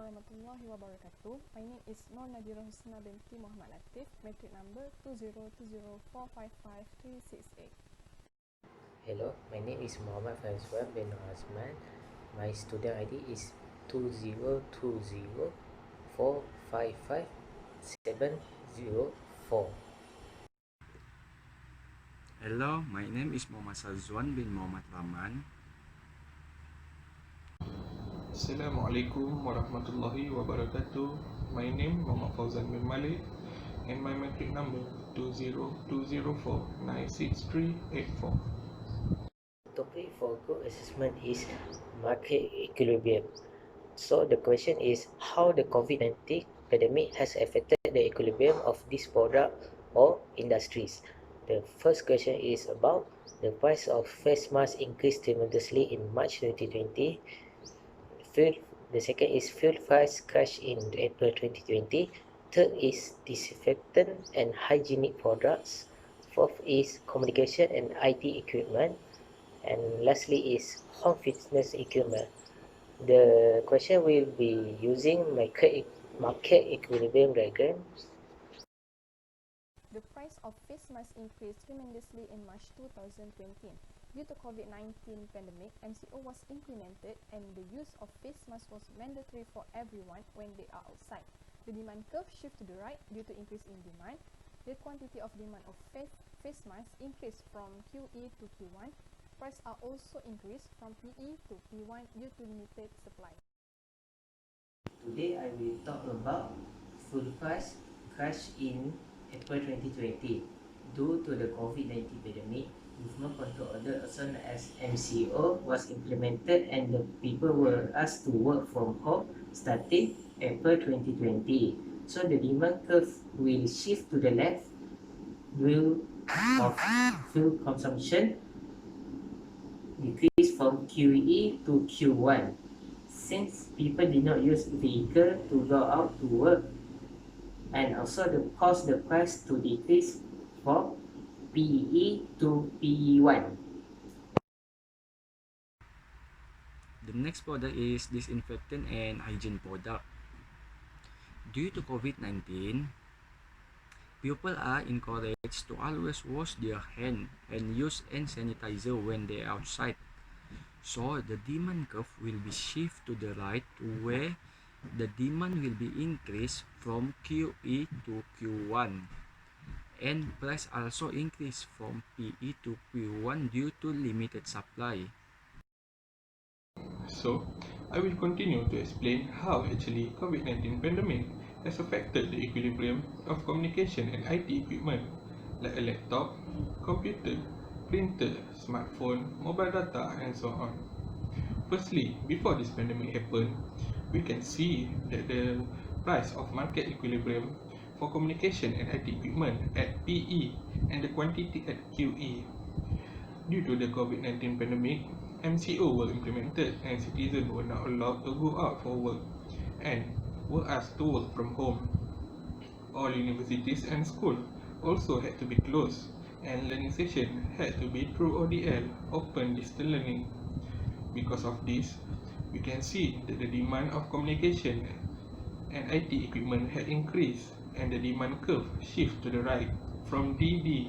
warahmatullahi wabarakatuh. My name is NADIRAH HUSNA BINTI MOHAMMAD LATIF, metric number 2020455368. Hello, my name is Muhammad FARIZUAN bin RAHMAN. My student ID is 2020455704. Hello, my name is SYAZWAN bin RAHMAN. Assalamualaikum warahmatullahi wabarakatuh. My name Muhammad FAUZAN bin MALEK and my metric number 20204963884. Topic for group assessment is market equilibrium. So the question is how the COVID-19 pandemic has affected the equilibrium of this product or industries. The first question is about the price of face mask increased tremendously in March 2020. The second is fuel price crash in April 2020. Third is disinfectant and hygienic products. Fourth is communication and IT equipment. And lastly is home fitness equipment. The question will be using market equilibrium diagram. The price of face masks increased tremendously in March 2020. Due to COVID-19 pandemic, MCO was implemented and the use of face masks was mandatory for everyone when they are outside. The demand curve shifted to the right due to increase in demand. The quantity of demand of face masks increased from QE to Q1. Prices are also increased from PE to P1 due to limited supply. Today I will talk about fuel price crash in April 2020. Due to the COVID-19 pandemic, movement control order, also known as MCO, was implemented and the people were asked to work from home starting April 2020. So the demand curve will shift to the left due of fuel consumption decrease from QE to Q1. Since people did not use vehicle to go out to work, and also caused the price to decrease from PE to PE1. The next product is disinfectant and hygiene product. Due to COVID-19, people are encouraged to always wash their hands and use hand sanitizer when they are outside. So the demand curve will be shift to the right where the demand will be increased from QE to Q1. And price also increase from PE to P1 due to limited supply. So, I will continue to explain how actually COVID-19 pandemic has affected the equilibrium of communication and IT equipment like a laptop, computer, printer, smartphone, mobile data and so on. Firstly, before this pandemic happened, we can see that the price of market equilibrium for communication and IT equipment at PE and the quantity at QE. Due to the COVID-19 pandemic, MCO were implemented and citizens were not allowed to go out for work and were asked to work from home. All universities and schools also had to be closed and learning sessions had to be through ODL, open distance learning. Because of this, we can see that the demand of communication and IT equipment had increased and the demand curve shift to the right from DD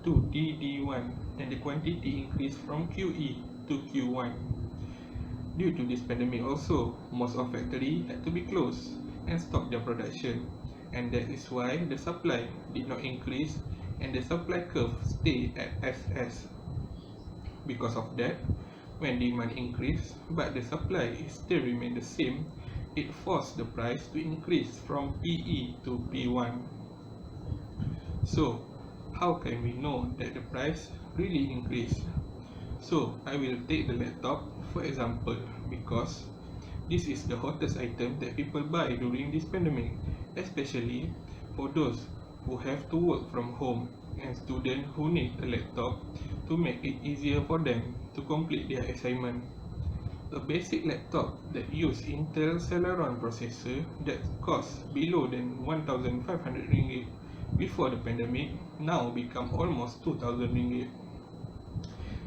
to DD1 and the quantity increased from QE to Q1. Due to this pandemic also, most of factories had to be closed and stop their production, and that is why the supply did not increase and the supply curve stayed at SS. Because of that, when demand increased but the supply still remained the same, it forced the price to increase from PE to P1. So, how can we know that the price really increased? So, I will take the laptop for example because this is the hottest item that people buy during this pandemic, especially for those who have to work from home and students who need a laptop to make it easier for them to complete their assignment. A basic laptop that uses Intel Celeron processor that costs below than 1,500 ringgit before the pandemic now become almost 2,000 ringgit.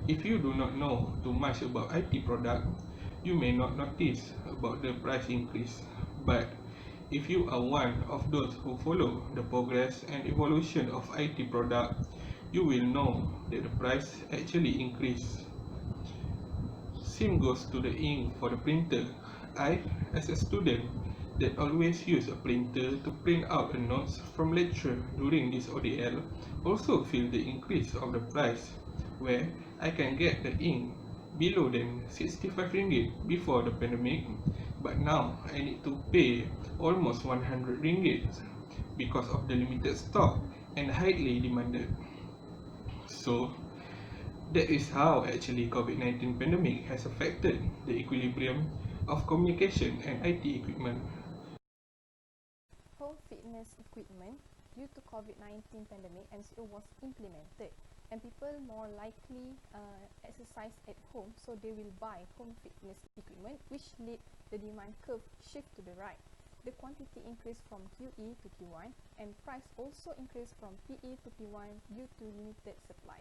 If you do not know too much about IT product, you may not notice about the price increase. But if you are one of those who follow the progress and evolution of IT product, you will know that the price actually increased. Same goes to the ink for the printer. I, as a student that always use a printer to print out the notes from lecture during this ODL, also feel the increase of the price, where I can get the ink below than 65 ringgit before the pandemic, but now I need to pay almost 100 ringgit because of the limited stock and highly demanded. So that is how actually COVID-19 pandemic has affected the equilibrium of communication and IT equipment. Home fitness equipment. Due to COVID-19 pandemic, MCO was implemented and people more likely exercise at home, so they will buy home fitness equipment, which lead the demand curve shift to the right. The quantity increased from QE to Q1 and price also increased from PE to P1 due to limited supply.